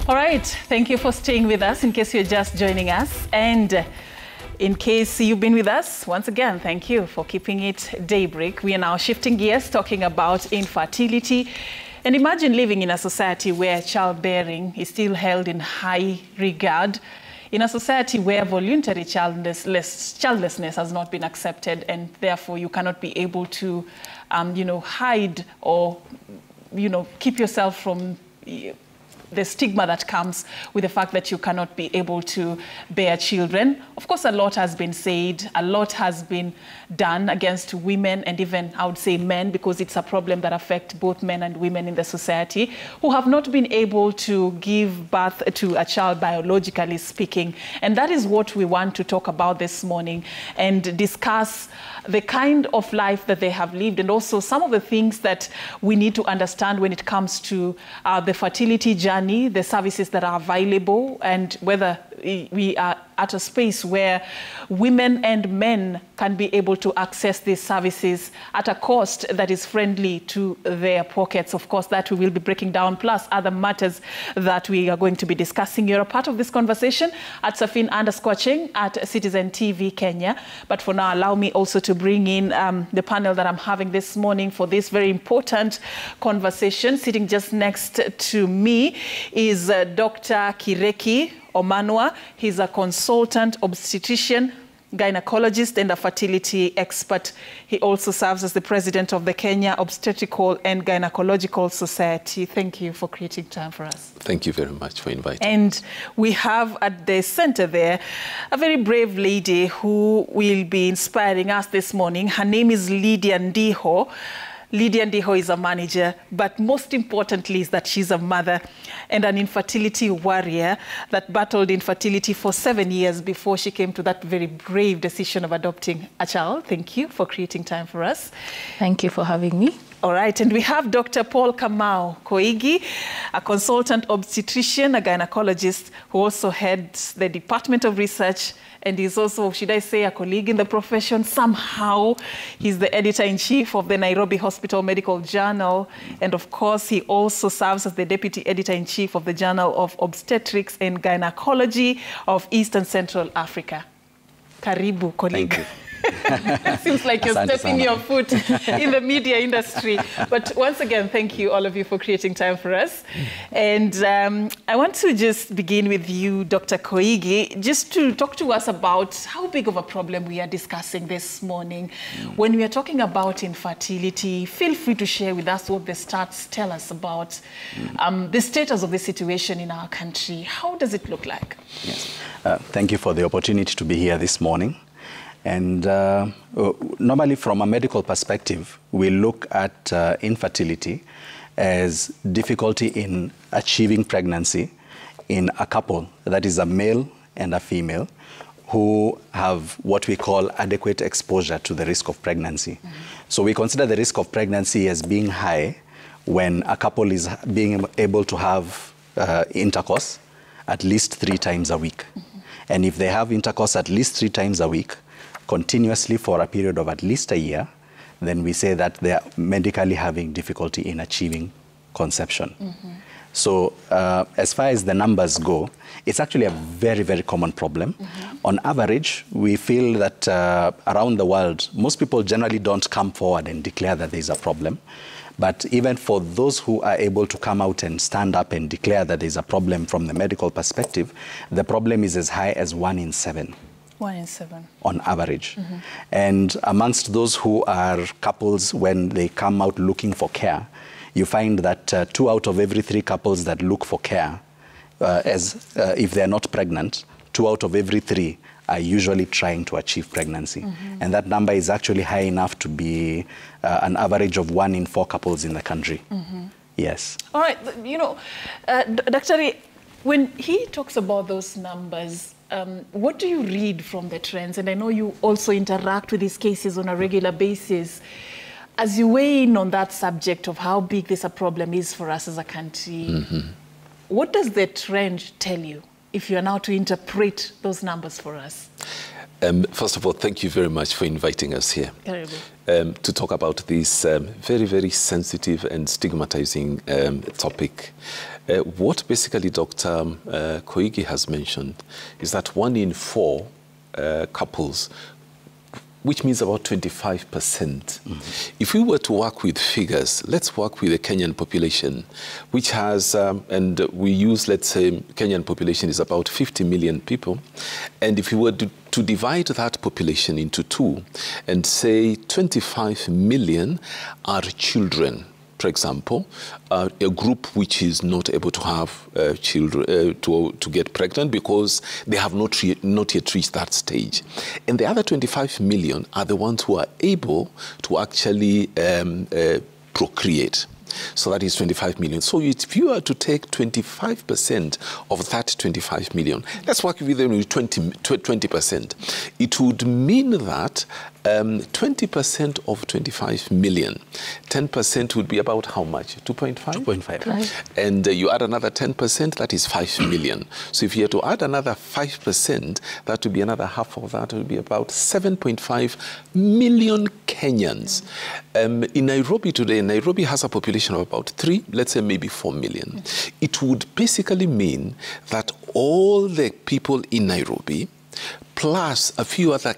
All right, thank you for staying with us in case you're just joining us. And in case you've been with us, once again, thank you for keeping it daybreak. We are now shifting gears, talking about infertility. And imagine living in a society where childbearing is still held in high regard, in a society where voluntary childlessness has not been accepted, and therefore you cannot be able to, hide or, keep yourself from the stigma that comes with the fact that you cannot be able to bear children. Of course, a lot has been said, a lot has been done against women and even, I would say, men, because it's a problem that affects both men and women in the society who have not been able to give birth to a child, biologically speaking. And that is what we want to talk about this morning and discuss the kind of life that they have lived, and also some of the things that we need to understand when it comes to the fertility journey, the services that are available, and whether we are at a space where women and men can be able to access these services at a cost that is friendly to their pockets. Of course, that we will be breaking down, plus other matters that we are going to be discussing. You're a part of this conversation at Safin_Cheng at Citizen TV Kenya. But for now, allow me also to bring in the panel that I'm having this morning for this very important conversation. Sitting just next to me is Dr. Kireki Omanwa. He's a consultant obstetrician, gynecologist, and a fertility expert. He also serves as the president of the Kenya Obstetrical and Gynecological Society. Thank you for creating time for us. Thank you very much for inviting. And we have at the center there a very brave lady who will be inspiring us this morning. Her name is Lydia Ndiho. Lydia Ndiho is a manager, but most importantly is that she's a mother and an infertility warrior that battled infertility for 7 years before she came to that very brave decision of adopting a child. Thank you for creating time for us. Thank you for having me. All right, and we have Dr. Paul Kamau Koigi, a consultant obstetrician, a gynecologist who also heads the Department of Research, and he's also, should I say, a colleague in the profession somehow. He's the editor-in-chief of the Nairobi Hospital Medical Journal, and of course, he also serves as the deputy editor-in-chief of the Journal of Obstetrics and Gynecology of East and Central Africa. Karibu, colleague. Thank you. Seems like you're stepping your foot in the media industry. But once again, thank you, all of you, for creating time for us. And I want to just begin with you, Dr. Koigi, just to talk to us about how big of a problem we are discussing this morning. When we are talking about infertility, feel free to share with us what the stats tell us about the status of the situation in our country. How does it look like? Yes. Thank you for the opportunity to be here this morning. And normally, from a medical perspective, we look at infertility as difficulty in achieving pregnancy in a couple, that is a male and a female, who have what we call adequate exposure to the risk of pregnancy. So we consider the risk of pregnancy as being high when a couple is being able to have intercourse at least 3 times a week. And if they have intercourse at least 3 times a week, continuously for a period of at least a year, then we say that they are medically having difficulty in achieving conception. So as far as the numbers go, it's actually a very, very common problem. On average, we feel that around the world, most people generally don't come forward and declare that there's a problem. But even for those who are able to come out and stand up and declare that there's a problem from the medical perspective, the problem is as high as 1 in 7. 1 in 7. On average. And amongst those who are couples, when they come out looking for care, you find that 2 out of every 3 couples that look for care, if they're not pregnant, 2 out of every 3 are usually trying to achieve pregnancy. And that number is actually high enough to be an average of 1 in 4 couples in the country. Yes. All right, Dr. When he talks about those numbers, what do you read from the trends? And I know you also interact with these cases on a regular basis. As you weigh in on that subject of how big this a problem is for us as a country, what does the trend tell you, if you are now to interpret those numbers for us? First of all, thank you very much for inviting us here to talk about this very, very sensitive and stigmatizing topic. What basically Dr. Koigi has mentioned is that 1 in 4 couples, which means about 25%. Mm-hmm. If we were to work with figures, let's work with the Kenyan population, which has, and we use, let's say, Kenyan population is about 50 million people. And if we were to divide that population into 2 and say 25 million are children, for example, a group which is not able to have children, to get pregnant because they have not yet reached that stage. And the other 25 million are the ones who are able to actually procreate. So that is 25 million. So if you are to take 25% of that 25 million, let's work with them with 20%. It would mean that 20% of 25 million, 10% would be about how much? 2.5? 2.5. Right. And you add another 10%, that is 5 million. So if you had to add another 5%, that would be another half of that, would be about 7.5 million Kenyans. In Nairobi today, Nairobi has a population of about 3, let's say maybe 4 million. It would basically mean that all the people in Nairobi, plus a few other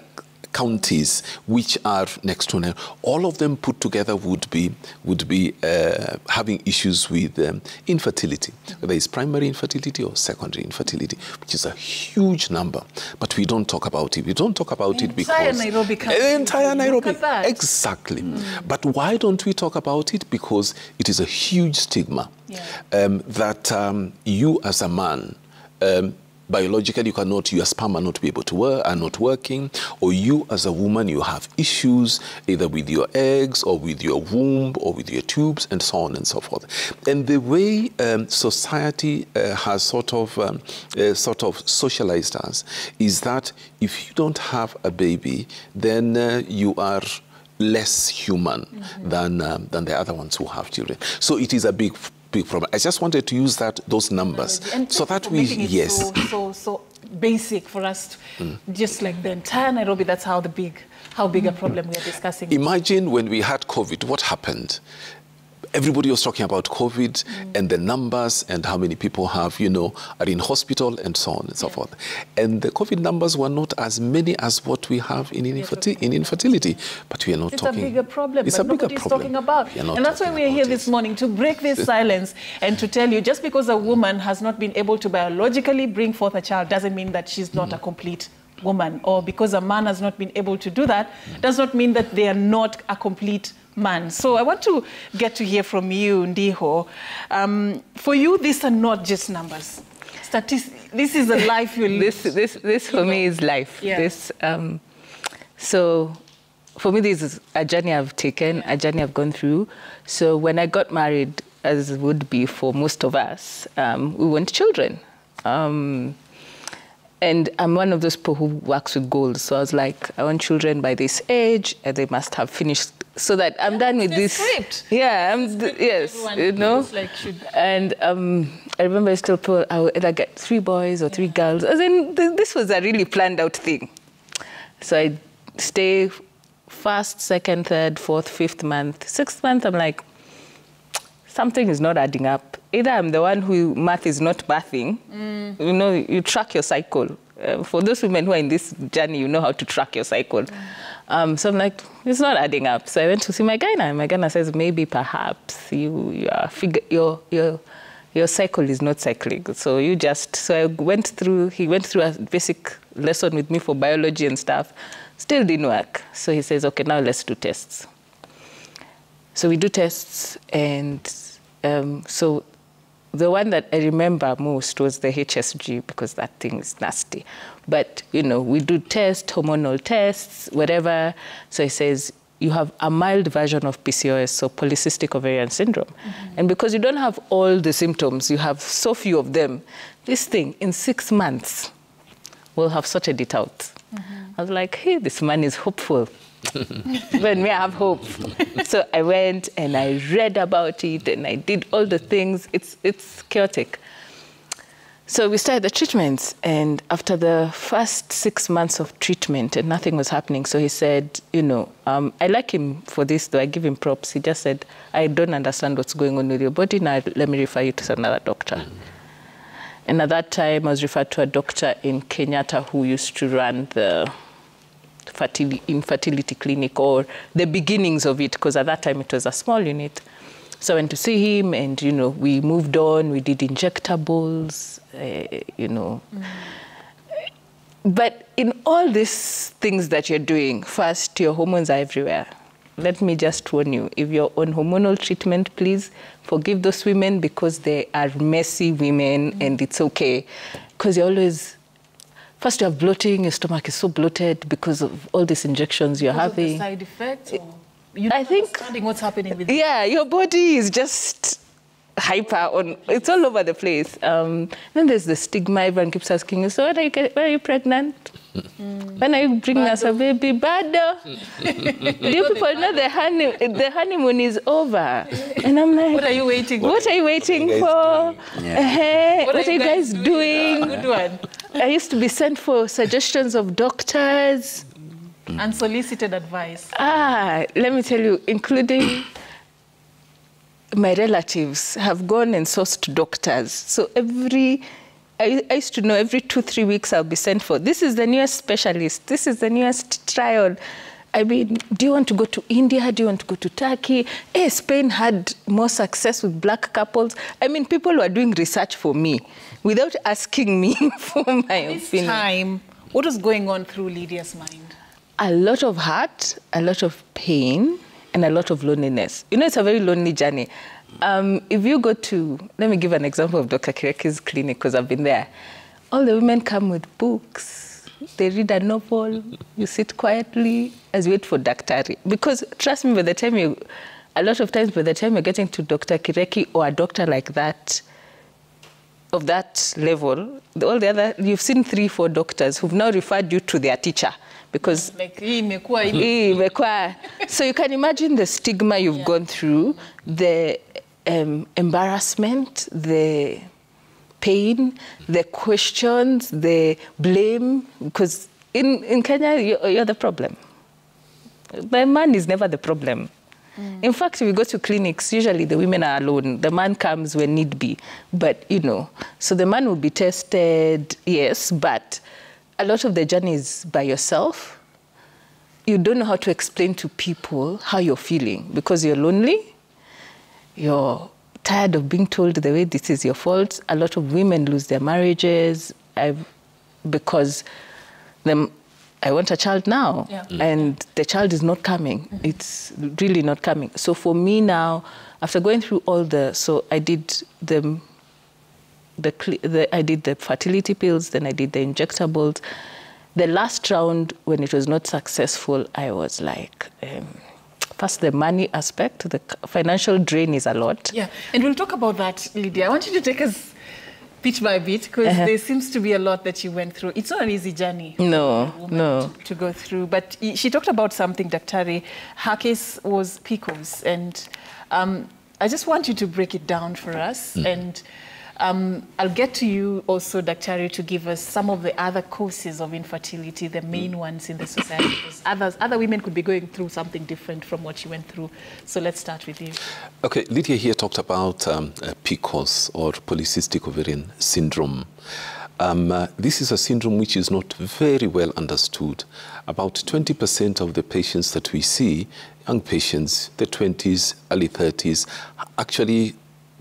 counties which are next to Nairobi, all of them put together would be having issues with infertility, whether it's primary infertility or secondary infertility, which is a huge number. But we don't talk about it. We don't talk about it because the entire Nairobi. Exactly. But why don't we talk about it? Because it is a huge stigma that you as a man, biologically, your sperm are not be able to work, are not working, or you as a woman, you have issues either with your eggs or with your womb or with your tubes and so on and so forth. And the way society has sort of socialized us is that if you don't have a baby, then you are less human than the other ones who have children. So it is a big problem. I just wanted to use those numbers so that we so basic for us, just like the entire Nairobi. That's how big a problem we are discussing. Imagine when we had COVID, what happened? Everybody was talking about COVID and the numbers and how many people have, are in hospital and so on and so forth. And the COVID numbers were not as many as what we have in infertility. But we are not talking. It's a bigger problem. It's a bigger problem. Talking about. And that's why we are here this morning, to break this silence and to tell you, just because a woman has not been able to biologically bring forth a child doesn't mean that she's not a complete woman. Or because a man has not been able to do that, does not mean that they are not a complete man. So I want to get to hear from you, Ndiho. For you, these are not just numbers. This is a life you live. This for me is life. Yeah. So for me, this is a journey I've taken, a journey I've gone through. So when I got married, as would be for most of us, we want children. And I'm one of those people who works with goals. So I was like, I want children by this age, and they must have finished, so that I'm done with this. Script. Yeah, yes, And I remember I still told I would either get 3 boys or 3 girls. As in, this was a really planned out thing. So I stay 1st, 2nd, 3rd, 4th, 5th month. 6th month, I'm like, something is not adding up. Either I'm the one who math is not mathing. You track your cycle. For those women who are in this journey, you know how to track your cycle. So I'm like, it's not adding up. So I went to see my gyna. My gyna says, maybe perhaps your cycle is not cycling. So he went through a basic lesson with me for biology and stuff. Still didn't work. So he says, okay, now let's do tests. So we do tests, and so the one that I remember most was the HSG, because that thing is nasty. But, we do tests, hormonal tests, whatever. So he says, you have a mild version of PCOS, so Polycystic Ovarian Syndrome. And because you don't have all the symptoms, you have so few of them, this thing, in 6 months, will have sorted it out. I was like, hey, this man is hopeful. When we have hope. So I went and I read about it and I did all the things. It's chaotic. So we started the treatments, and after the first 6 months of treatment and nothing was happening, so he said, you know, I like him for this, though I give him props. He just said, I don't understand what's going on with your body, now let me refer you to another doctor. And at that time, I was referred to a doctor in Kenyatta who used to run the infertility clinic, or the beginnings of it, because at that time it was a small unit. So I went to see him, and, you know, we moved on. We did injectables, you know. But in all these things that you're doing, first, your hormones are everywhere. Let me just warn you, if you're on hormonal treatment, please forgive those women, because they are messy women, and it's okay. Because you're always, first you have bloating, your stomach is so bloated because of all these injections you're having. Of the side effects? You're I think understanding what's happening with yeah, your body is just hyper on. It's all over the place. Then there's the stigma. Everyone keeps asking you, so when are you pregnant? When are you bringing us a baby? Bado. Do you people know the honeymoon is over? And I'm like, what are you waiting for? What are you waiting for? Yeah. What are you guys doing? Good one. I used to be sent for suggestions of doctors. Unsolicited advice. Let me tell you, including my relatives have gone and sourced doctors. So I used to know every 2-3 weeks I'll be sent for, this is the newest specialist, this is the newest trial. I mean, do you want to go to India? Do you want to go to Turkey? Spain had more success with black couples. I mean, people were doing research for me without asking me for my opinion. This time, what was going on through Lydia's mind? A lot of hurt, a lot of pain, and a lot of loneliness. You know, it's a very lonely journey. If you go to, let me give an example of Dr. Kireki's clinic, because I've been there. All the women come with books. They read a novel. You sit quietly as you wait for daktari. Because trust me, a lot of times by the time you're getting to Dr. Kireki or a doctor like that, of that level, all the other, you've seen 3-4 doctors who've now referred you to their teacher. Because like, so you can imagine the stigma you've gone through, the embarrassment, the pain, the questions, the blame. Because in Kenya, you're the problem. The man is never the problem. In fact, if we go to clinics, usually the women are alone. The man comes when need be. But, you know, so the man will be tested, yes, but a lot of the journey is by yourself. You don't know how to explain to people how you're feeling, because you're lonely, you're tired of being told the way this is your fault. A lot of women lose their marriages because I want a child now, and the child is not coming. It's really not coming. So for me now, after going through all so I did I did the fertility pills, then I did the injectables. The last round, when it was not successful, I was like, first the money aspect, the financial drain is a lot. Yeah, and we'll talk about that, Lydia. I want you to take us bit by bit, because there seems to be a lot that you went through. It's not an easy journey. No. To go through. But she talked about something, Daktari. Her case was PCOS. And I just want you to break it down for us. And I'll get to you also, Daktari, to give us some of the other causes of infertility, the main ones in the society. Because other women could be going through something different from what you went through. So let's start with you. Okay, Lydia here talked about PCOS, or Polycystic Ovarian Syndrome. This is a syndrome which is not very well understood. About 20% of the patients that we see, young patients, the 20s, early 30s, actually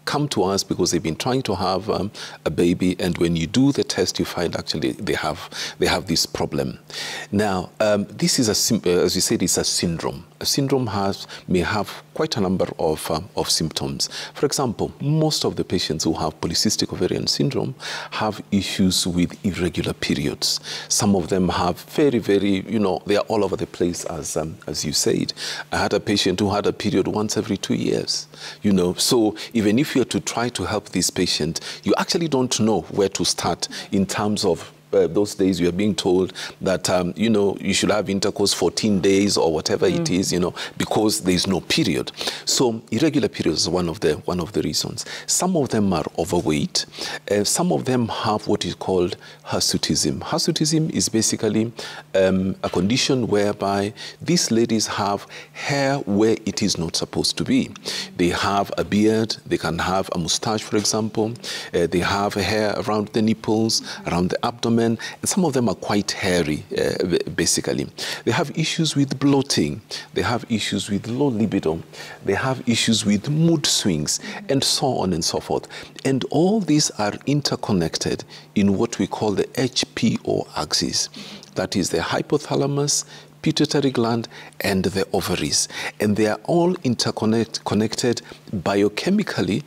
come to us because they've been trying to have a baby, and when you do the test, you find actually they have this problem. Now, this is as you said, it's a syndrome. A syndrome may have quite a number of symptoms. For example, most of the patients who have polycystic ovarian syndrome have issues with irregular periods. Some of them have very, they are all over the place, as you said. I had a patient who had a period once every 2 years, So even if you're to try to help this patient, you actually don't know where to start in terms of those days you are being told that, you know, you should have intercourse 14 days or whatever it is, you know, because there is no period. So irregular periods is one of the reasons. Some of them are overweight. Some of them have what is called hirsutism. Hirsutism is basically a condition whereby these ladies have hair where it is not supposed to be. They have a beard, they can have a mustache, for example. They have hair around the nipples, around the abdomen. And some of them are quite hairy, basically. They have issues with bloating. They have issues with low libido. They have issues with mood swings, and so on and so forth. And all these are interconnected in what we call the HPO axis. That is the hypothalamus, pituitary gland, and the ovaries. And they are all connected biochemically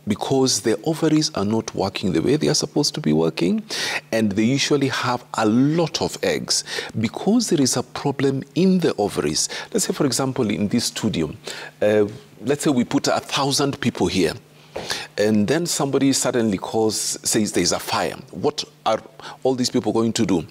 because the ovaries are not working the way they are supposed to be working, and they usually have a lot of eggs. Because there is a problem in the ovaries, let's say, for example, in this studio, let's say we put 1,000 people here, and then somebody suddenly says there's a fire. What are all these people going to do?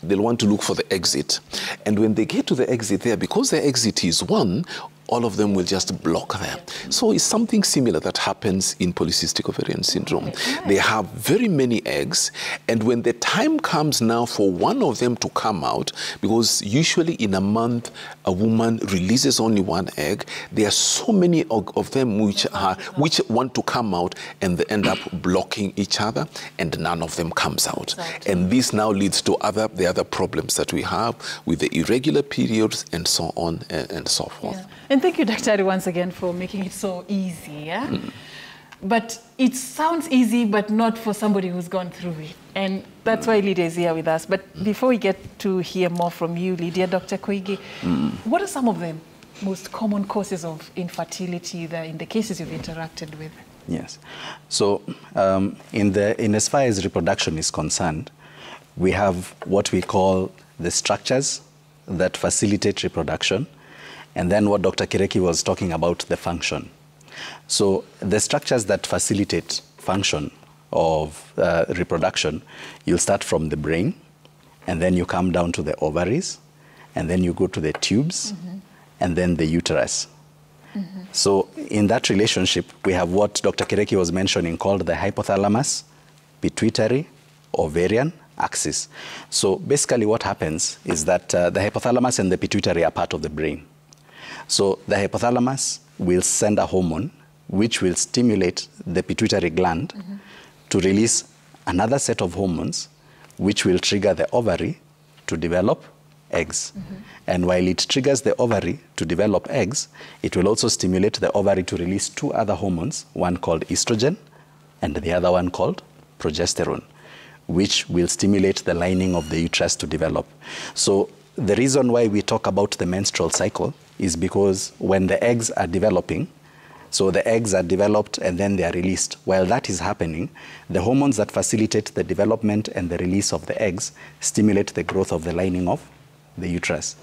They'll want to look for the exit. And when they get to the exit there, because the exit is one, all of them will just block there. So it's something similar that happens in polycystic ovarian syndrome. They have very many eggs, and when the time comes now for one of them to come out, because usually in a month a woman releases only one egg, there are so many of them which want to come out, and they end up blocking each other, and none of them comes out. And this now leads to the other problems that we have with the irregular periods and so on and so forth. Yeah. And thank you, Dr. once again for making it so easy. Yeah? But it sounds easy, but not for somebody who's gone through it. And that's why Lydia is here with us. But before we get to hear more from you, Lydia, Dr. Koigi, what are some of the most common causes of infertility in the cases you've interacted with? Yes. So in as far as reproduction is concerned, we have what we call the structures that facilitate reproduction, and then what Dr. Kireki was talking about, the function. So the structures that facilitate function of reproduction, you'll start from the brain, and then you come down to the ovaries, and then you go to the tubes, and then the uterus. So in that relationship, we have what Dr. Kireki was mentioning called the hypothalamus, pituitary, ovarian axis. So basically what happens is that the hypothalamus and the pituitary are part of the brain. So the hypothalamus will send a hormone which will stimulate the pituitary gland to release another set of hormones which will trigger the ovary to develop eggs. And while it triggers the ovary to develop eggs, it will also stimulate the ovary to release two other hormones, one called estrogen and the other one called progesterone, which will stimulate the lining of the uterus to develop. So the reason why we talk about the menstrual cycle is because when the eggs are developing, so the eggs are developed and then they are released. While that is happening, the hormones that facilitate the development and the release of the eggs stimulate the growth of the lining of the uterus.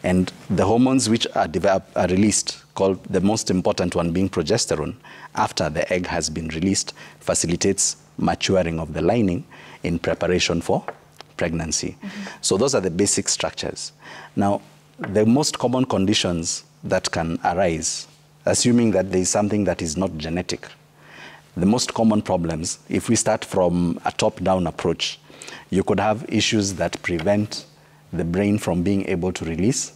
And the hormones which are released, called the most important one being progesterone, after the egg has been released, facilitates maturing of the lining in preparation for pregnancy. So those are the basic structures. Now, the most common conditions that can arise, assuming that there is something that is not genetic, the most common problems, if we start from a top-down approach, you could have issues that prevent the brain from being able to release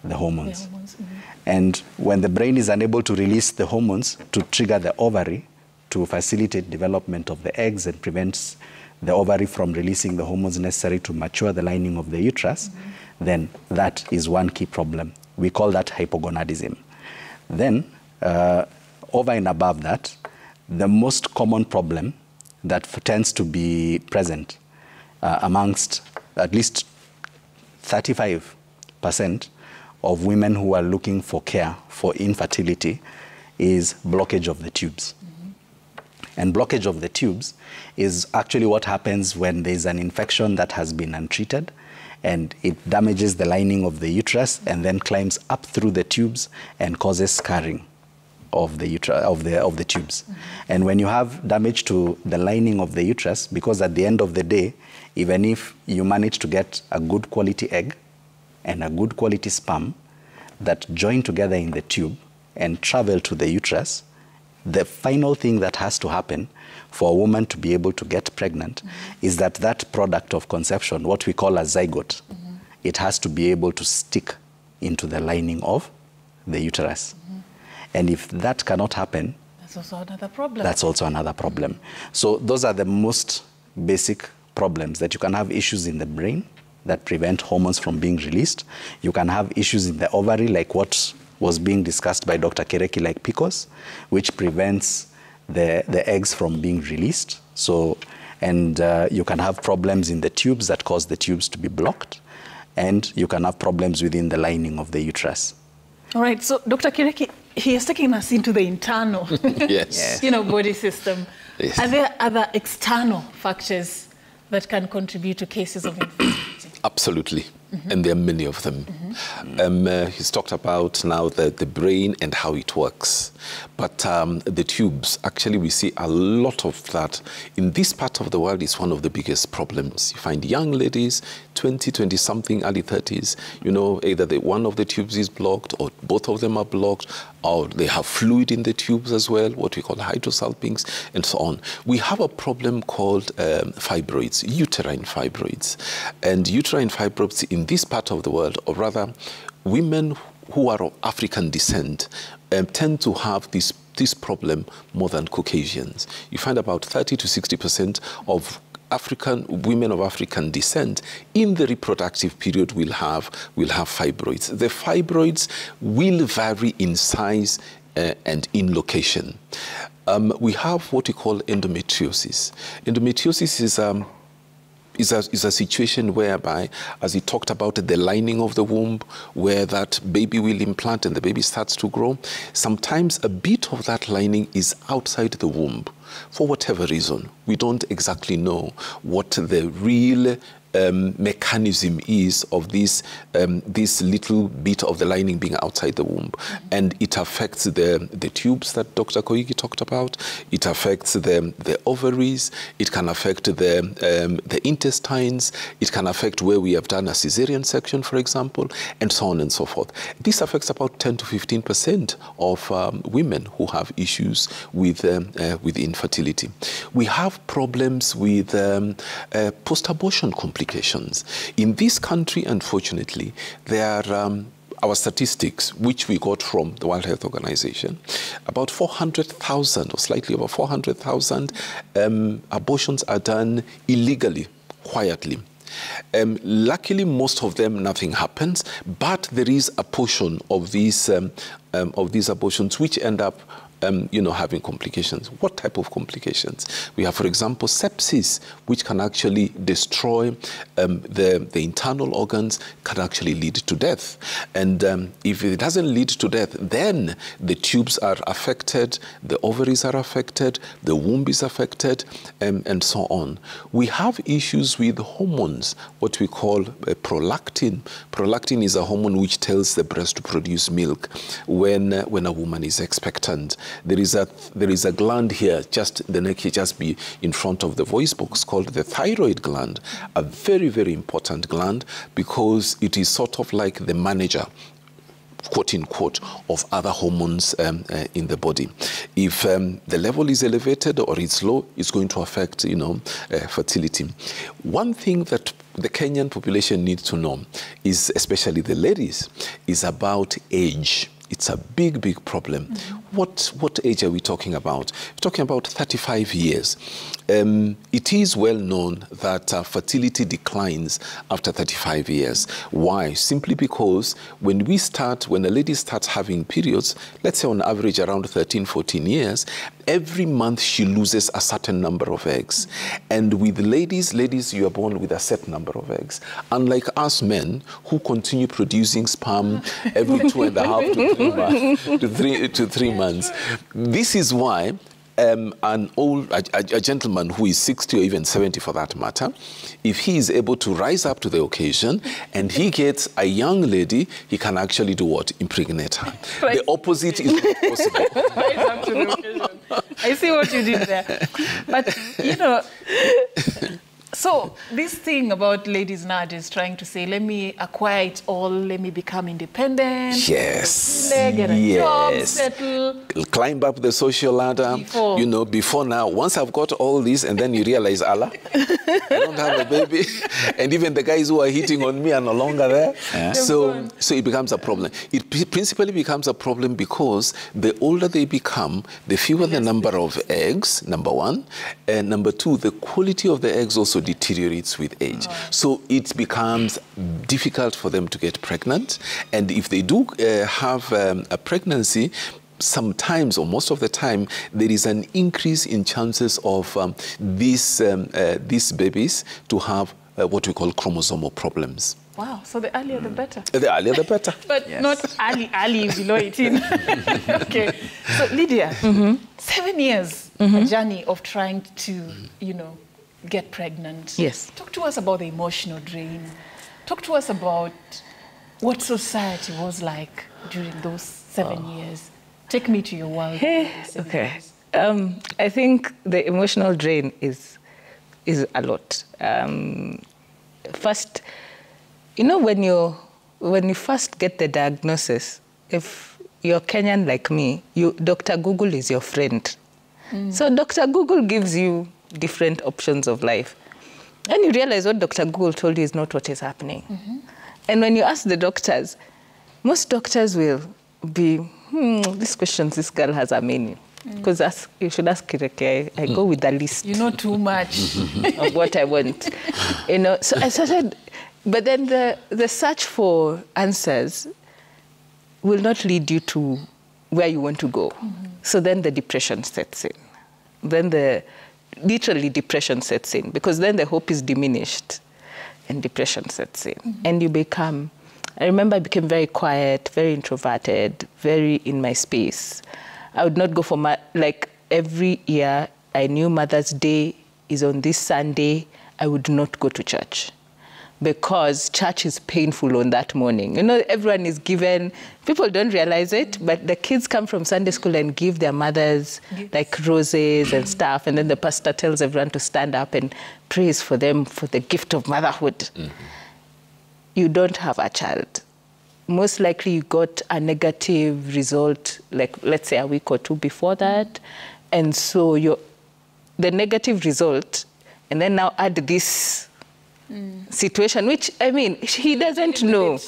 the hormones. And when the brain is unable to release the hormones to trigger the ovary to facilitate development of the eggs and prevents the ovary from releasing the hormones necessary to mature the lining of the uterus, then that is one key problem. We call that hypogonadism. Then, over and above that, the most common problem that tends to be present amongst at least 35% of women who are looking for care for infertility is blockage of the tubes. And blockage of the tubes is actually what happens when there's an infection that has been untreated and it damages the lining of the uterus and then climbs up through the tubes and causes scarring of the tubes. And when you have damage to the lining of the uterus, because at the end of the day, even if you manage to get a good quality egg and a good quality sperm that join together in the tube and travel to the uterus, the final thing that has to happen for a woman to be able to get pregnant is that that product of conception, what we call a zygote, it has to be able to stick into the lining of the uterus. And if that cannot happen, that's also another problem. That's also another problem. So those are the most basic problems, that you can have issues in the brain that prevent hormones from being released. You can have issues in the ovary, like what was being discussed by Dr. Kereki, like PCOS, which prevents the eggs from being released. So, and you can have problems in the tubes that cause the tubes to be blocked. And you can have problems within the lining of the uterus. All right, so Dr. Kereki, he has taken us into the internal yes. body system. Yes. Are there other external factors that can contribute to cases of infertility? Absolutely. And there are many of them. He's talked about now the brain and how it works. But the tubes, actually we see a lot of that. In this part of the world, it's one of the biggest problems. You find young ladies, 20-something, early 30s, either one of the tubes is blocked or both of them are blocked, or they have fluid in the tubes as well, what we call hydrosalpinx, and so on. We have a problem called fibroids, uterine fibroids. And uterine fibroids in this part of the world, or rather women who are of African descent, tend to have this problem more than Caucasians. You find about 30 to 60% of women of African descent in the reproductive period will have fibroids. The fibroids will vary in size and in location. We have what we call endometriosis. Endometriosis is a situation whereby, as he talked about, the lining of the womb, where that baby will implant and the baby starts to grow. Sometimes a bit of that lining is outside the womb. For whatever reason, we don't exactly know what the real mechanism is of this little bit of the lining being outside the womb. And it affects the tubes that Dr. Koigi talked about. It affects the ovaries. It can affect the intestines. It can affect where we have done a cesarean section, for example, and so on and so forth. This affects about 10 to 15% of women who have issues with infertility. We have problems with post-abortion complications. In this country, unfortunately, there are our statistics, which we got from the World Health Organization, about 400,000 or slightly over 400,000 abortions are done illegally, quietly. Luckily, most of them, nothing happens, but there is a portion of these abortions which end up having complications. What type of complications? We have, for example, sepsis, which can actually destroy the internal organs, can actually lead to death. And if it doesn't lead to death, then the tubes are affected, the ovaries are affected, the womb is affected, and so on. We have issues with hormones, what we call prolactin. Prolactin is a hormone which tells the breast to produce milk when a woman is expectant. There is a gland here, just the neck here, just be in front of the voice box, called the thyroid gland, a very, very important gland because it is sort of like the manager, quote unquote, of other hormones in the body. If the level is elevated or it's low, it's going to affect, fertility. One thing that the Kenyan population needs to know is, especially the ladies, is about age. It's a big, big problem. What age are we talking about? We're talking about 35 years. It is well known that fertility declines after 35 years. Why? Simply because when a lady starts having periods, let's say on average around 13, 14 years, every month she loses a certain number of eggs. And with ladies, you are born with a set number of eggs. Unlike us men, who continue producing sperm every 2.5 to 3 months. This is why a gentleman who is 60 or even 70 for that matter, if he is able to rise up to the occasion and he gets a young lady, he can actually do what? Impregnate her. Right. The opposite is not possible. Rise up to the occasion. I see what you did there. But, you know, so this thing about ladies nowadays trying to say, let me acquire it all, let me become independent. Yes. Get a job, settle. Climb up the social ladder. You know, before now, once I've got all this, and then you realize, Allah, I don't have a baby. And even the guys who are hitting on me are no longer there. Yeah. So it becomes a problem. It principally becomes a problem because the older they become, the fewer the number of eggs, number one. And number two, the quality of the eggs also deteriorates with age. Oh. So it becomes difficult for them to get pregnant. And if they do have a pregnancy, sometimes or most of the time, there is an increase in chances of these babies to have what we call chromosomal problems. Wow, so the earlier the better. The earlier the better. But yes. Not early below 18. Okay, so Lydia, 7 years, a journey of trying to, you know, get pregnant. Yes. Talk to us about the emotional drain. Talk to us about what society was like during those 7 years. Take me to your world. Okay. I think the emotional drain is a lot. First, you know, when you first get the diagnosis, if you're Kenyan like me, Dr. Google is your friend. So Dr. Google gives you different options of life. And you realize what Dr. Google told you is not what is happening. And when you ask the doctors, most doctors will be, these questions this girl has a meaning. Because you should ask Kireke. I go with the list. You know too much of what I want. You know, so I started, but then the search for answers will not lead you to where you want to go. So then the depression sets in. Then literally depression sets in, because then the hope is diminished and depression sets in. And you become, I remember I became very quiet, very introverted, very in my space. I would not go for like every year, I knew Mother's Day is on this Sunday, I would not go to church because church is painful on that morning. You know, everyone is given, people don't realize it, but the kids come from Sunday school and give their mothers like roses and stuff, and then the pastor tells everyone to stand up and praise for them for the gift of motherhood. You don't have a child. Most likely you got a negative result, like let's say a week or two before that. And so the negative result, and then now add this situation, which, I mean, he doesn't know.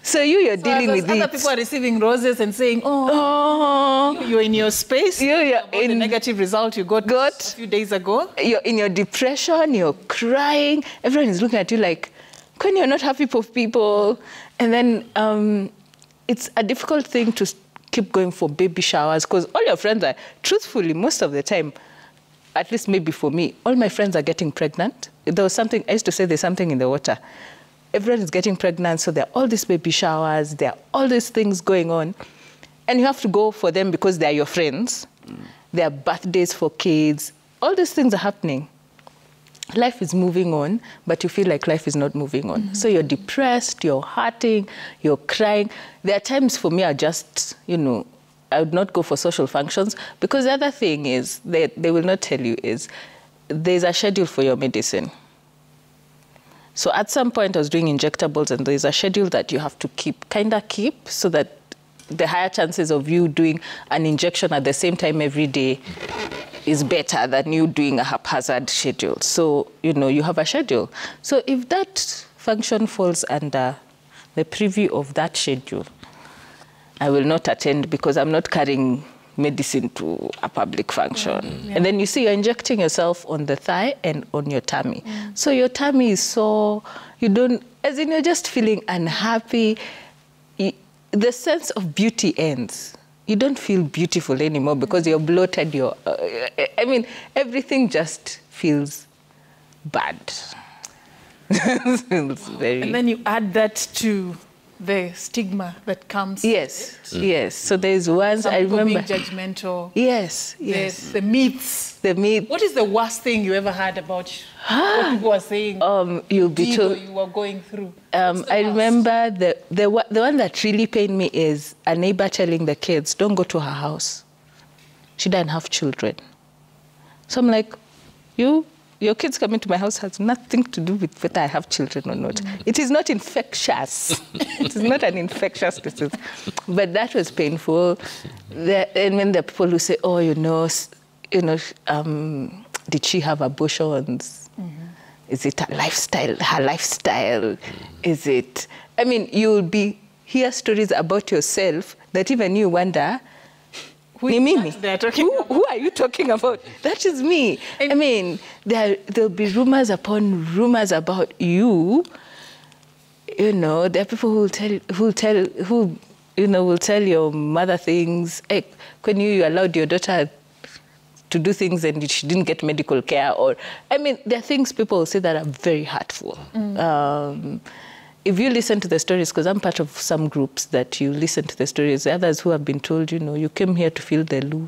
So you're dealing with it. Other people are receiving roses and saying, you're in your space. You're in the negative result you got a few days ago. You're in your depression, you're crying. Everyone is looking at you like, when you're not happy for people. And then it's a difficult thing to keep going for baby showers, because all your friends are, truthfully, most of the time, at least maybe for me, all my friends are getting pregnant. There was something, I used to say there's something in the water. Everyone is getting pregnant, so there are all these baby showers, there are all these things going on. And you have to go for them because they're your friends. There are birthdays for kids. All these things are happening. Life is moving on, but you feel like life is not moving on. So you're depressed, you're hurting, you're crying. There are times for me I just, you know, I would not go for social functions, because the other thing is, they will not tell you, is there's a schedule for your medicine. So at some point I was doing injectables, and there's a schedule that you have to keep, so that the higher chances of you doing an injection at the same time every day is better than you doing a haphazard schedule. So, you know, you have a schedule. So if that function falls under the preview of that schedule, I will not attend because I'm not carrying medicine to a public function. And then you see you're injecting yourself on the thigh and on your tummy. So your tummy is sore, you're just feeling unhappy. The sense of beauty ends. You don't feel beautiful anymore because you're bloated, I mean, everything just feels bad. And then you add that to the stigma that comes. Yes, yes. So there's once I remember being judgmental. Yes, yes. The myths. The myth. What is the worst thing you ever heard about what people are saying? You'll be told you were going through. I remember the one that really pained me is a neighbor telling the kids, "Don't go to her house. She doesn't have children." So I'm like, your kids coming to my house has nothing to do with whether I have children or not. It is not infectious. It is not an infectious disease. But that was painful. And when there are people who say, "Oh, did she have abortions? Is it her lifestyle? Is it?" I mean, you'll hear stories about yourself that even you wonder, who are you talking about? That is me. I mean, there'll be rumors upon rumors about you. There are people who will tell your mother things. Hey, when you allowed your daughter to do things and she didn't get medical care, there are things people say that are very hurtful. If you listen to the stories, because I'm part of some groups that you listen to the stories, others who have been told, you came here to feel the loo.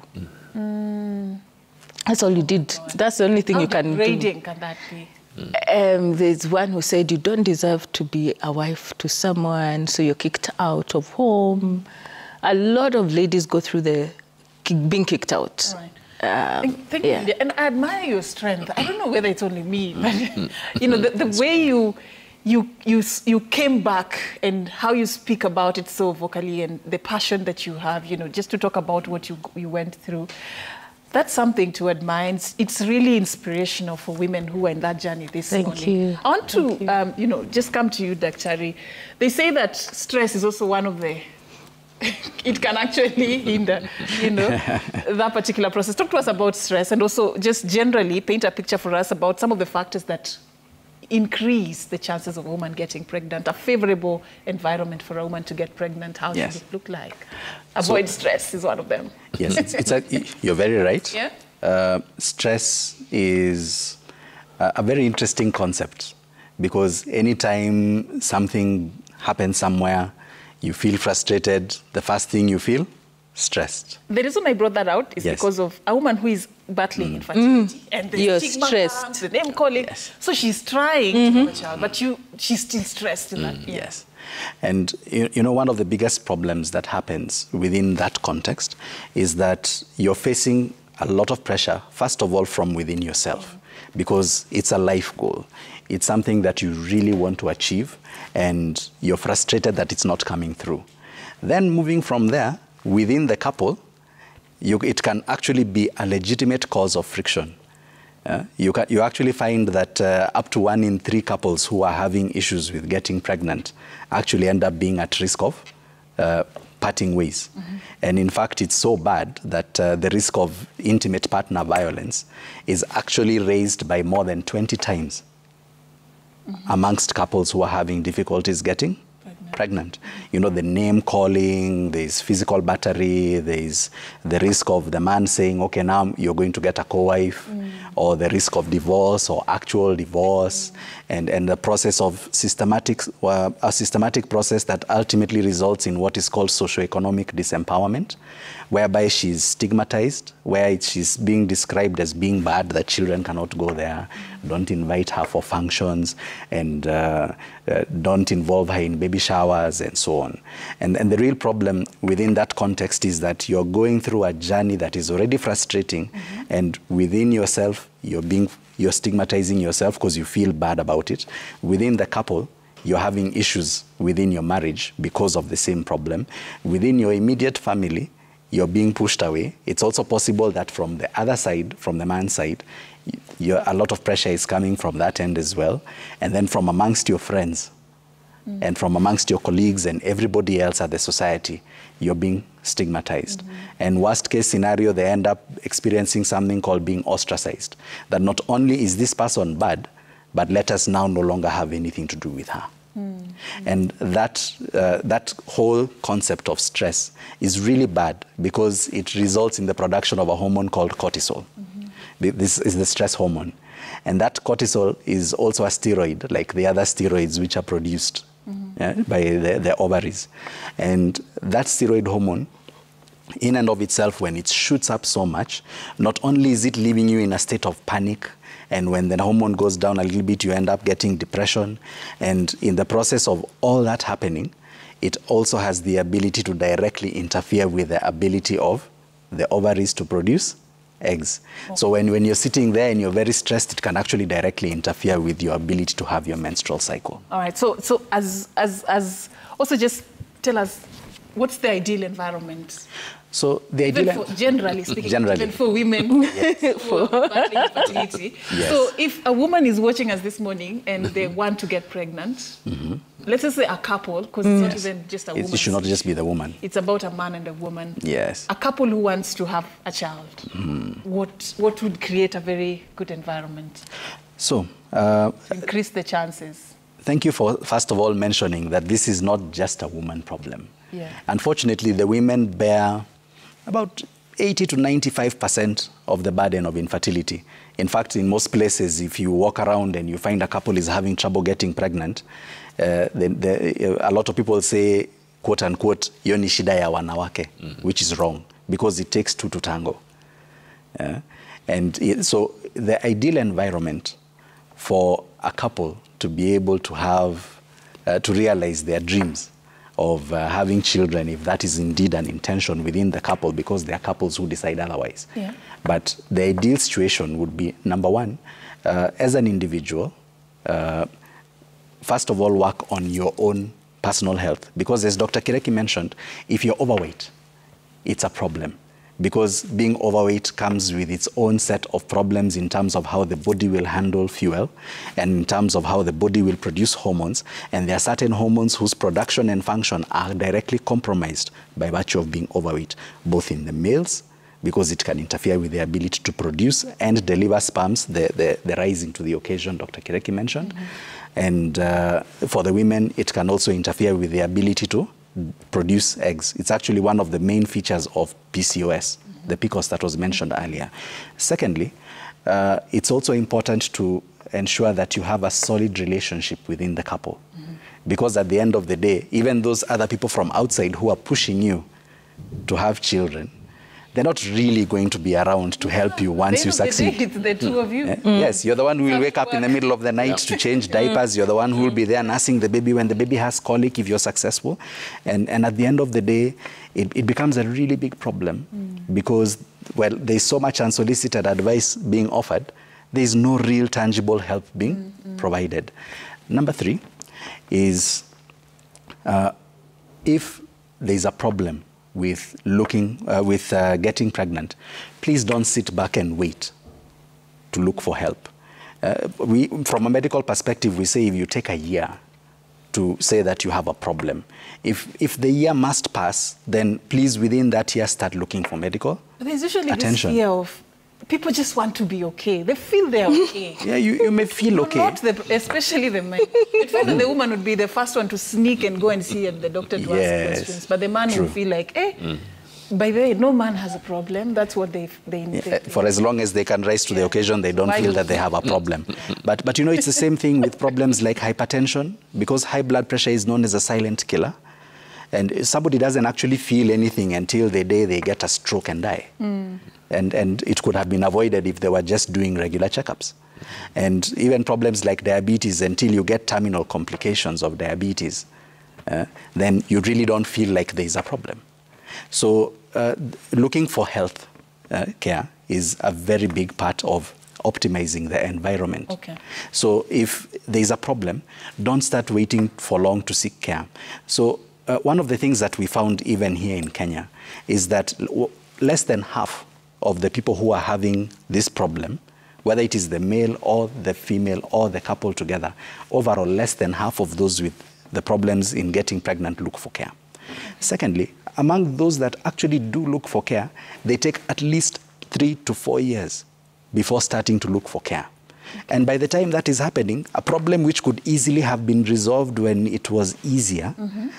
That's all you did. That's the only thing you can do. How degrading can that be? There's one who said, "You don't deserve to be a wife to someone, so you're kicked out of home." A lot of ladies go through being kicked out. Right. And I admire your strength. I don't know whether it's only me, but the way you came back and how you speak about it so vocally and the passion that you have, just to talk about what you went through. That's something to admire. It's really inspirational for women who are in that journey this morning. Thank you. I want to, just come to you, Daktari. They say that stress is also one of the it can actually hinder, that particular process. Talk to us about stress and also just generally paint a picture for us about some of the factors that increase the chances of a woman getting pregnant, a favorable environment for a woman to get pregnant. How should it look like? Avoid stress is one of them. Yes, you're very right. Yeah. Stress is a very interesting concept because anytime something happens somewhere, you feel frustrated, the first thing you feel, stressed. The reason I brought that out is because of a woman who is battling infertility. And the stigma comes, the name calling. Yes. So she's trying to have a child, but she's still stressed in that. Yes. And one of the biggest problems that happens within that context is that you're facing a lot of pressure, first of all, from within yourself, because it's a life goal. It's something that you really want to achieve, and you're frustrated that it's not coming through. Then moving from there, within the couple, it can actually be a legitimate cause of friction. You actually find that up to 1 in 3 couples who are having issues with getting pregnant actually end up being at risk of parting ways. And in fact, it's so bad that the risk of intimate partner violence is actually raised by more than 20 times amongst couples who are having difficulties getting pregnant. The name calling, there's physical battery, there's the risk of the man saying, okay, now you're going to get a co-wife, or the risk of divorce or actual divorce, and the process of a systematic process that ultimately results in what is called socioeconomic disempowerment, whereby she's stigmatized, where she's being described as being bad, that children cannot go there, don't invite her for functions, and don't involve her in baby showers, and so on. And the real problem within that context is that you're going through a journey that is already frustrating, and within yourself, you're stigmatizing yourself because you feel bad about it. Within the couple, you're having issues within your marriage because of the same problem. Within your immediate family, you're being pushed away. It's also possible that from the other side, from the man's side, a lot of pressure is coming from that end as well. And then from amongst your friends and from amongst your colleagues and everybody else at the society, you're being stigmatized. And worst case scenario, they end up experiencing something called being ostracized. That not only is this person bad, but let us now no longer have anything to do with her. And that whole concept of stress is really bad because it results in the production of a hormone called cortisol. This is the stress hormone. And that cortisol is also a steroid, like the other steroids which are produced by the ovaries. And that steroid hormone, in and of itself, when it shoots up so much, not only is it leaving you in a state of panic, and when the hormone goes down a little bit, you end up getting depression. And in the process of all that happening, it also has the ability to directly interfere with the ability of the ovaries to produce eggs. Okay. So when you're sitting there and you're very stressed, it can actually directly interfere with your ability to have your menstrual cycle. All right. So as also just tell us, what's the ideal environment? So the ideal, generally speaking, even for women who are battling infertility. Yes. So if a woman is watching us this morning and they want to get pregnant, let's just say a couple, because it's not even just a woman. It should not just be the woman. It's about a man and a woman. Yes. A couple who wants to have a child. What would create a very good environment? So increase the chances. Thank you for, first of all, mentioning that this is not just a woman problem. Yeah. Unfortunately, the women bear about 80 to 95% of the burden of infertility. In fact, in most places, if you walk around and you find a couple is having trouble getting pregnant, a lot of people say, quote unquote, "Hiyo ni shida ya wanawake," which is wrong, because it takes two to tango. So the ideal environment for a couple to be able to have, to realize their dreams of having children, if that is indeed an intention within the couple, because there are couples who decide otherwise. Yeah. But the ideal situation would be, number one, as an individual, first of all, work on your own personal health. Because as Dr. Kireki mentioned, if you're overweight, it's a problem. Because being overweight comes with its own set of problems in terms of how the body will handle fuel and in terms of how the body will produce hormones. And there are certain hormones whose production and function are directly compromised by virtue of being overweight, both in the males, because it can interfere with the ability to produce and deliver sperms, the rising to the occasion Dr. Kireki mentioned. And for the women, it can also interfere with the ability to produce eggs. It's actually one of the main features of PCOS, the PCOS that was mentioned earlier. Secondly, it's also important to ensure that you have a solid relationship within the couple. Because at the end of the day, even those other people from outside who are pushing you to have children, they're not really going to be around to help you once you succeed. It's the two of you. Yes, you're the one who will wake up in the middle of the night to change diapers. You're the one who will be there nursing the baby when the baby has colic, if you're successful. And at the end of the day, it becomes a really big problem because, well, there's so much unsolicited advice being offered. There's no real tangible help being provided. Number three is if there's a problem with getting pregnant, please don't sit back and wait to look for help. From a medical perspective, we say if you take a year to say that you have a problem, if the year must pass, then please within that year start looking for medical attention. There's usually this fear of people just want to be okay. They feel they're okay. Yeah, you may feel okay. Not especially the man. In fact, the woman would be the first one to sneak and go and see the doctor to ask questions. But the man will feel like, by the way, no man has a problem. That's what they for as long as they can rise to the occasion, they don't feel that they have a problem. But you know, it's the same thing with problems like hypertension, because high blood pressure is known as a silent killer. And somebody doesn't actually feel anything until the day they get a stroke and die. And it could have been avoided if they were just doing regular checkups. And even problems like diabetes, until you get terminal complications of diabetes, then you really don't feel like there's a problem. So looking for health care is a very big part of optimizing the environment. Okay. So if there's a problem, don't start waiting for long to seek care. So one of the things that we found even here in Kenya is that less than half of the people who are having this problem, whether it is the male or the female or the couple together, overall less than half of those with the problems in getting pregnant look for care. Secondly, among those that actually do look for care, they take at least 3 to 4 years before starting to look for care. And by the time that is happening, a problem which could easily have been resolved when it was easier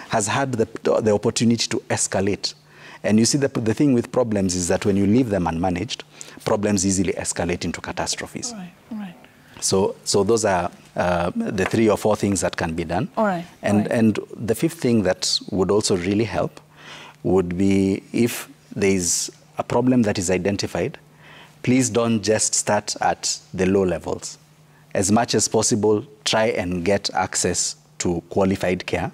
has had the opportunity to escalate. And you see, the thing with problems is that when you leave them unmanaged, problems easily escalate into catastrophes. Right. So those are the 3 or 4 things that can be done. All right. And the 5th thing that would also really help would be if there is a problem that is identified, please don't just start at the low levels. As much as possible, try and get access to qualified care,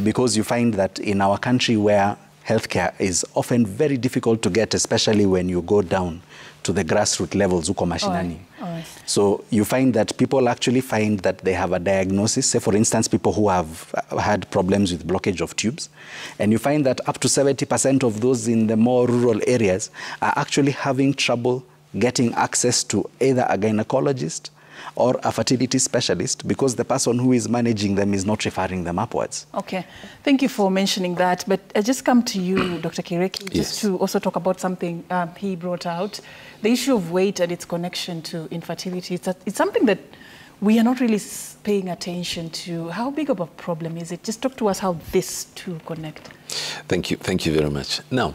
because you find that in our country where healthcare is often very difficult to get, especially when you go down to the grassroots levels, uko mashinani. So you find that people actually find that they have a diagnosis, say for instance, people who have had problems with blockage of tubes, and you find that up to 70% of those in the more rural areas are actually having trouble getting access to either a gynecologist or a fertility specialist, because the person who is managing them is not referring them upwards. Okay, thank you for mentioning that. But I just come to you, Dr. Kireki, just to also talk about something he brought out, the issue of weight and its connection to infertility. It's something that we are not really paying attention to. How big of a problem is it? Just talk to us how this two connect. Thank you very much. Now,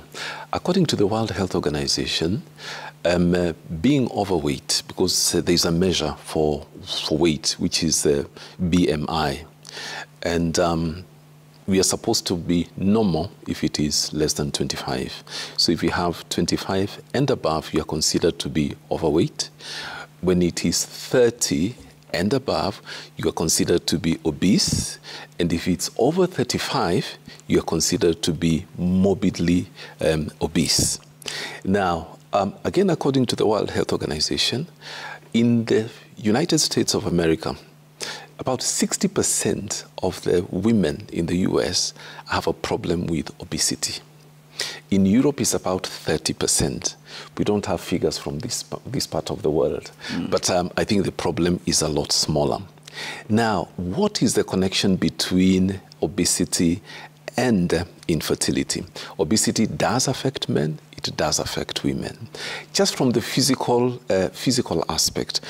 according to the World Health Organization, being overweight, because there's a measure for weight, which is BMI, and we are supposed to be normal if it is less than 25. So if you have 25 and above, you are considered to be overweight. When it is 30 and above, you are considered to be obese. And if it's over 35, you are considered to be morbidly obese. Now, again, according to the World Health Organization, in the United States of America, about 60% of the women in the US have a problem with obesity. In Europe, it's about 30%. We don't have figures from this part of the world, but I think the problem is a lot smaller. Now, what is the connection between obesity and infertility? Obesity does affect men, it does affect women. Just from the physical aspect,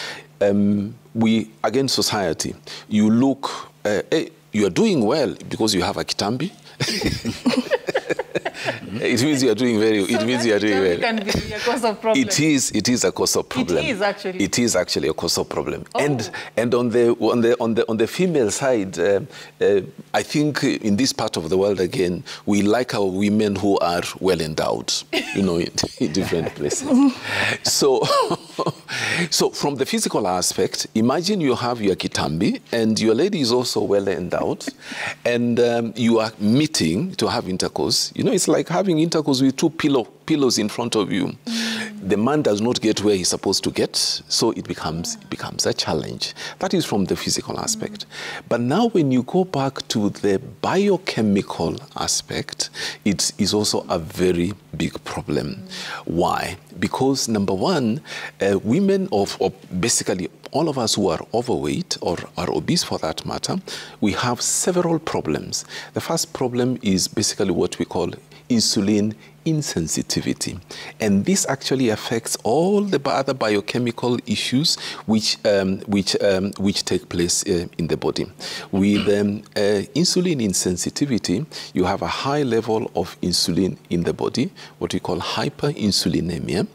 against society, you look, hey, you are doing well because you have a kitambi. It means you are doing very. So it means you are doing well. Can be a cause of problem. It is a cause of problem. It is actually. It is actually a cause of problem. Oh. And on the female side, I think in this part of the world again, we like our women who are well endowed, in different places. So from the physical aspect, imagine you have your kitambi and your lady is also well endowed, and you are meeting to have intercourse. It's like having intercourse with 2 pillows in front of you. The man does not get where he's supposed to get, so it becomes a challenge. That is from the physical aspect. But now when you go back to the biochemical aspect, it is also a very big problem. Why? Because number one, women or basically all of us who are overweight or are obese for that matter, we have several problems. The first problem is basically what we call insulin insensitivity, and this actually affects all the other biochemical issues which take place in the body. With insulin insensitivity, you have a high level of insulin in the body, what we call hyperinsulinemia,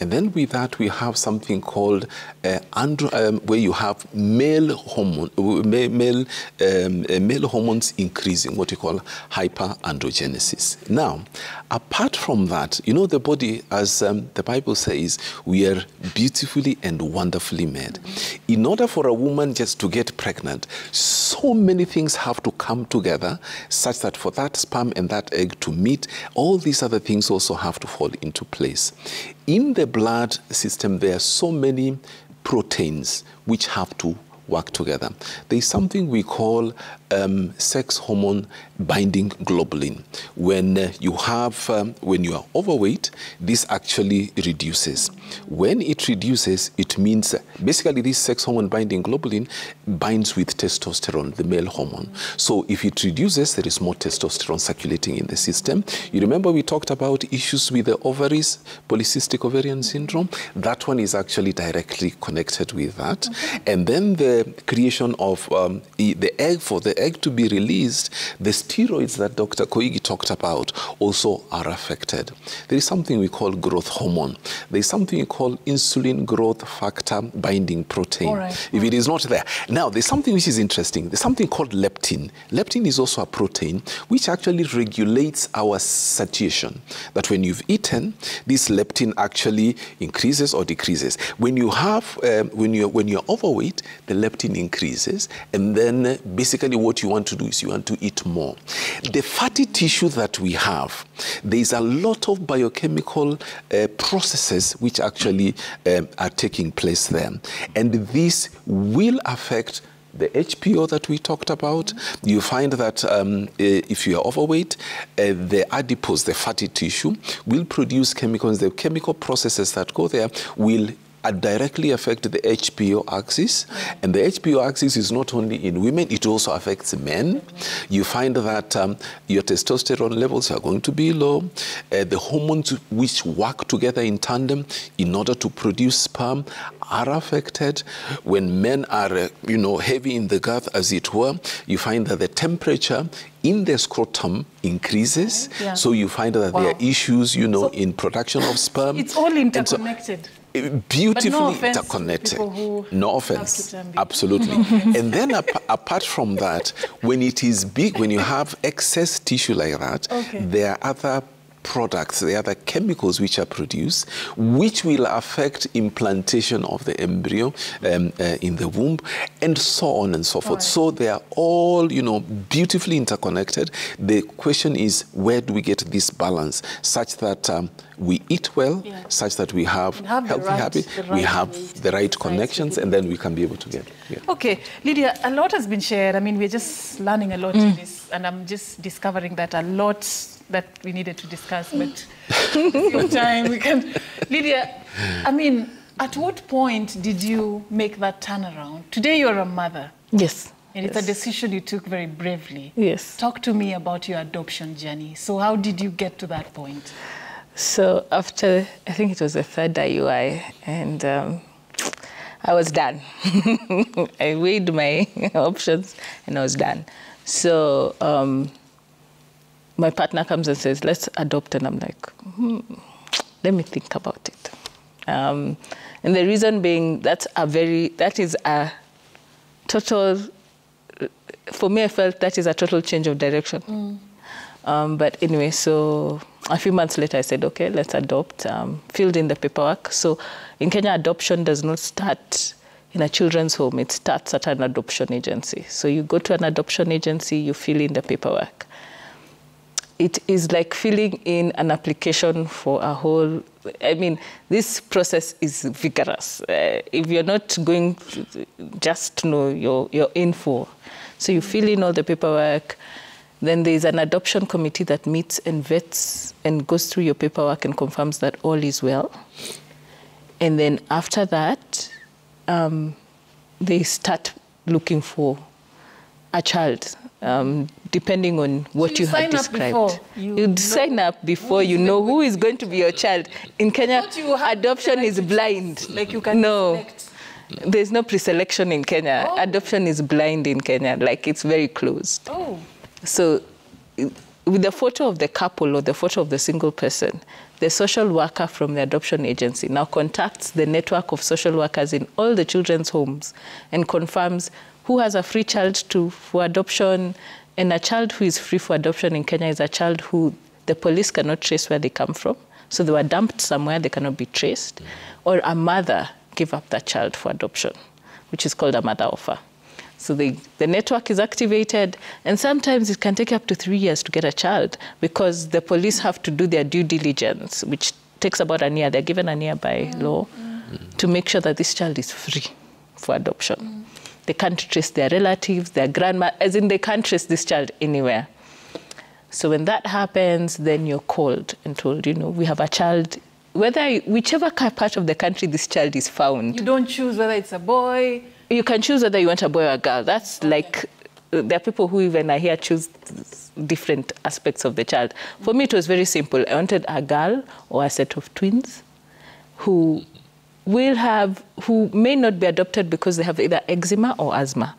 and then with that we have something called where you have male hormones increasing, what we call hyperandrogenesis. Now, apart from that, the body, as the Bible says, we are beautifully and wonderfully made. In order for a woman just to get pregnant, so many things have to come together such that for that sperm and that egg to meet, all these other things also have to fall into place. In the blood system, there are so many proteins which have to work together. There is something we call sex hormone binding globulin. When you are overweight, this actually reduces. When it reduces, it means basically this sex hormone binding globulin binds with testosterone, the male hormone. So if it reduces, there is more testosterone circulating in the system. You remember we talked about issues with the ovaries, polycystic ovarian syndrome. That one is actually directly connected with that. Okay. And then the creation of the egg, for the egg to be released, the steroids that Dr. Koigi talked about also are affected. There is something we call growth hormone. There is something we call insulin growth factor factor binding protein. If it is not there. Now, there's something which is interesting. There's something called leptin. Leptin is also a protein which actually regulates our satiation. That when you've eaten, this leptin actually increases or decreases. When you have, when you're overweight, the leptin increases, and then basically what you want to do is you want to eat more. The fatty tissue that we have, there's a lot of biochemical processes which actually are taking place there. And this will affect the HPO that we talked about. You find that if you are overweight, the adipose, the fatty tissue, will produce chemicals. The chemical processes that go there will directly affect the HPO axis. And the HPO axis is not only in women, it also affects men. You find that your testosterone levels are going to be low. The hormones which work together in tandem in order to produce sperm are affected. When men are, heavy in the girth, as it were, you find that the temperature in the scrotum increases. So you find that there are issues, in production of sperm. It's all interconnected. Beautifully interconnected. No offense. Absolutely. And then apart from that, when it is big, when you have excess tissue like that, there are other products, the other chemicals which are produced, which will affect implantation of the embryo in the womb, and so on and so forth. So they are all, beautifully interconnected. The question is, where do we get this balance such that we eat well, such that we have healthy habits, we have the right connections, and then we can be able to get. Okay, Lydia, a lot has been shared. I mean, we're just learning a lot in this, and I'm just discovering that a lot that we needed to discuss, but your time we can. Lydia, I mean, at what point did you make that turnaround? Today you're a mother. Yes. And it's a decision you took very bravely. Yes. Talk to me about your adoption journey. So how did you get to that point? So after, I think it was the third IUI, and I was done. I weighed my options, and I was done. So my partner comes and says, let's adopt. And I'm like, let me think about it. And the reason being, that is a total, for me, I felt that is a total change of direction. But anyway, so a few months later, I said, okay, let's adopt, filled in the paperwork. So in Kenya, adoption does not start in a children's home. It starts at an adoption agency. So you go to an adoption agency, you fill in the paperwork. It is like filling in an application for a whole, I mean, this process is vigorous. If you're not going to just know your info, so you fill in all the paperwork, then there's an adoption committee that meets and vets and goes through your paperwork and confirms that all is well. And then after that, they start looking for a child, depending on what you have described. You'd sign up before you know who is going to be your child. In Kenya, adoption is blind. Like you can select. There's no pre-selection in Kenya. Adoption is blind in Kenya. Like, it's very closed. So with the photo of the couple or the photo of the single person, the social worker from the adoption agency now contacts the network of social workers in all the children's homes and confirms who has a free child for adoption. And a child who is free for adoption in Kenya is a child who the police cannot trace where they come from. So they were dumped somewhere, they cannot be traced. Or a mother gave up that child for adoption, which is called a mother offer. So the network is activated, and sometimes it can take up to 3 years to get a child because the police have to do their due diligence, which takes about a year. They're given a year by law to make sure that this child is free for adoption. They can't trace their relatives, their grandma, as in they can't trace this child anywhere. So when that happens, then you're called and told, we have a child, whichever part of the country this child is found. You don't choose whether it's a boy. You can choose whether you want a boy or a girl. That's like, there are people who even are here choose different aspects of the child. For me, it was very simple. I wanted a girl or a set of twins who may not be adopted because they have either eczema or asthma.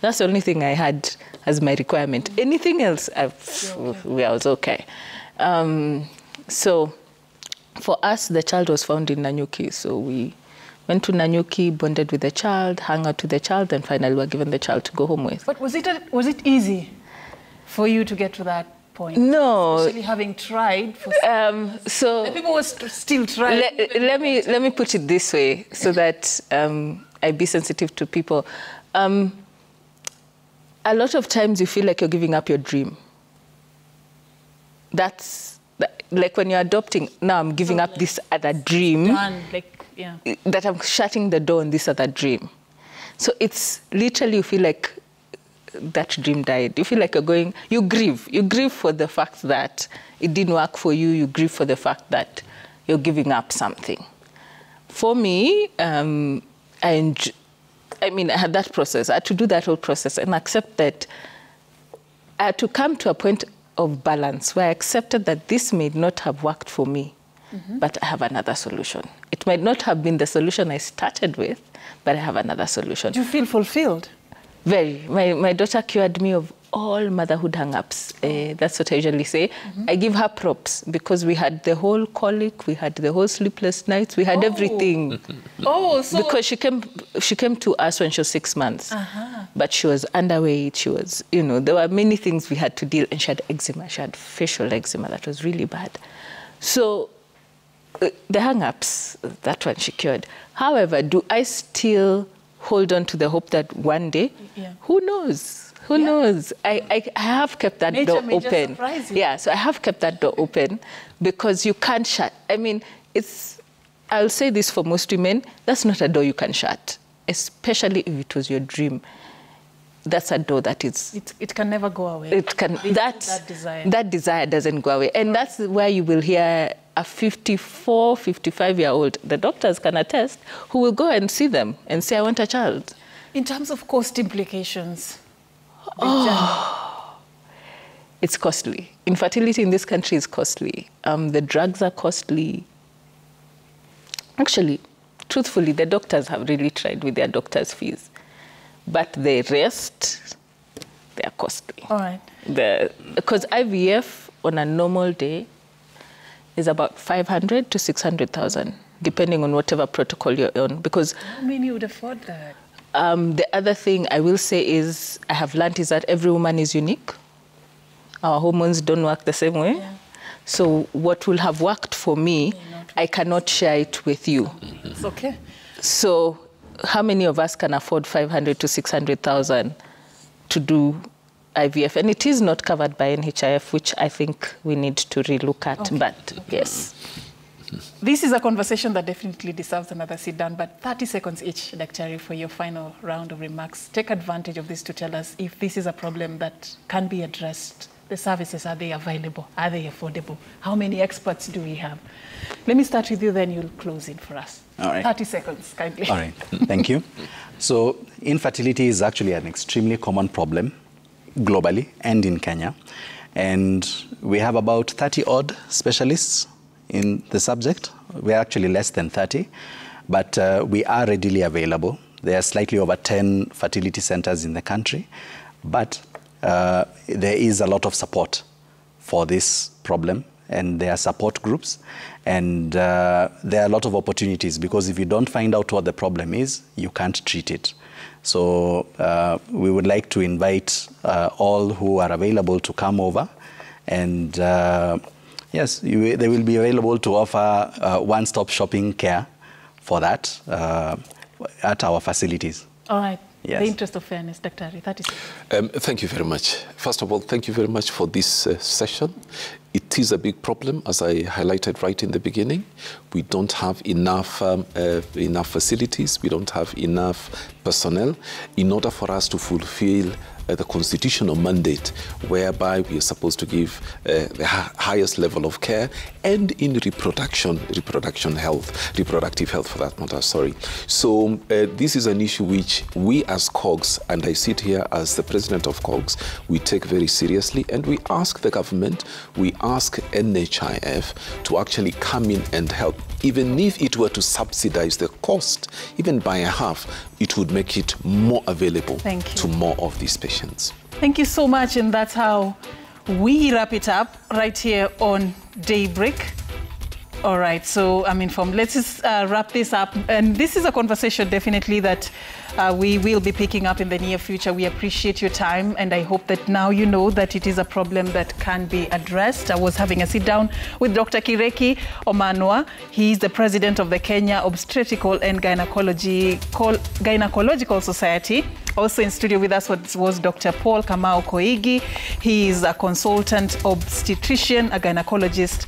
That's the only thing I had as my requirement. Anything else, I was okay. So for us, the child was found in Nanyuki, so we Went to Nanyuki, bonded with the child, hung out with the child, and finally were given the child to go home with. But was it easy for you to get to that point? No. Especially having tried for so the people were still trying. Let me put it this way so that I be sensitive to people. A lot of times you feel like you're giving up your dream. That's like when you're adopting, now I'm giving up this other dream. Done, yeah. That I'm shutting the door on this other dream. So it's literally, you feel like that dream died. You feel like you grieve. You grieve for the fact that it didn't work for you. You grieve for the fact that you're giving up something. For me, I had that process. I had to do that whole process and accept that I had to come to a point of balance where I accepted that this may not have worked for me, but I have another solution. It might not have been the solution I started with, but I have another solution. Do you feel fulfilled? Very. My daughter cured me of all motherhood hang-ups. That's what I usually say. I give her props because we had the whole colic, we had the whole sleepless nights, we had everything. So because she came to us when she was 6 months, but she was underweight. She was, there were many things we had to deal, and she had eczema. She had facial eczema that was really bad. So the hang-ups, that one she cured. However, do I still hold on to the hope that one day, who knows? Who knows? I have kept that door open. Yeah, so I have kept that door open because you can't shut. I'll say this for most women, that's not a door you can shut, especially if it was your dream. That's a door that is... It can never go away. That desire doesn't go away. And that's where you will hear a 54, 55-year-old, the doctors can attest, who will go and see them and say, I want a child. In terms of cost implications, it's costly. Infertility in this country is costly. The drugs are costly. Actually, truthfully, the doctors have really tried with their doctors' fees. But the rest, they are costly. All right. Because IVF on a normal day is about 500 to 600,000, depending on whatever protocol you're on. Because how many would afford that? The other thing I will say is, I have learned is that every woman is unique. Our hormones don't work the same way. Yeah. So what will have worked for me, I cannot share it with you. It's okay. So how many of us can afford 500 to 600,000 to do IVF? And it is not covered by NHIF, which I think we need to relook at. Okay. But yes. This is a conversation that definitely deserves another sit down, but 30 seconds each, Dr. for your final round of remarks. Take advantage of this to tell us if this is a problem that can be addressed. The services, are they available? Are they affordable? How many experts do we have? Let me start with you, then you'll close in for us. All right. 30 seconds, kindly. All right, thank you. So infertility is actually an extremely common problem globally and in Kenya. And we have about 30-odd specialists in the subject. We're actually less than 30, but we are readily available. There are slightly over 10 fertility centers in the country, but there is a lot of support for this problem, and there are support groups, and there are a lot of opportunities, because if you don't find out what the problem is, you can't treat it. So we would like to invite all who are available to come over, and yes, they will be available to offer one-stop shopping care for that at our facilities. All right. Yes. The interest of fairness, Dr. 30 seconds. Thank you very much. First of all, thank you very much for this session. It is a big problem, as I highlighted right in the beginning. We don't have enough facilities. We don't have enough personnel in order for us to fulfill the constitutional mandate, whereby we are supposed to give the highest level of care, and in reproductive health for that matter, sorry. So this is an issue which we as COGS, and I sit here as the president of COGS, we take very seriously, and we ask the government, we ask NHIF to actually come in and help. Even if it were to subsidize the cost, even by a half, it would make it more available to more of these patients. Thank you so much, and that's how we wrap it up right here on Daybreak. All right, so I mean, let's just wrap this up. And this is a conversation definitely that we will be picking up in the near future. We appreciate your time, and I hope that now you know that it is a problem that can be addressed. I was having a sit down with Dr. Kireki Omanwa. He is the president of the Kenya Obstetrical and Gynecological Society. Also in studio with us was Dr. Paul Kamau Koigi. He is a consultant obstetrician, a gynecologist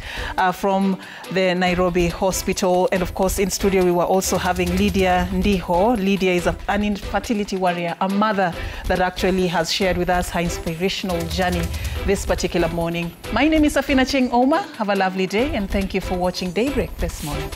from the Nairobi Hospital. And of course, in studio, we were also having Lydia Ndiho. Lydia is an infertility warrior, a mother that actually has shared with us her inspirational journey this particular morning. My name is Safina Cheng Oma. Have a lovely day, and thank you for watching Daybreak this morning.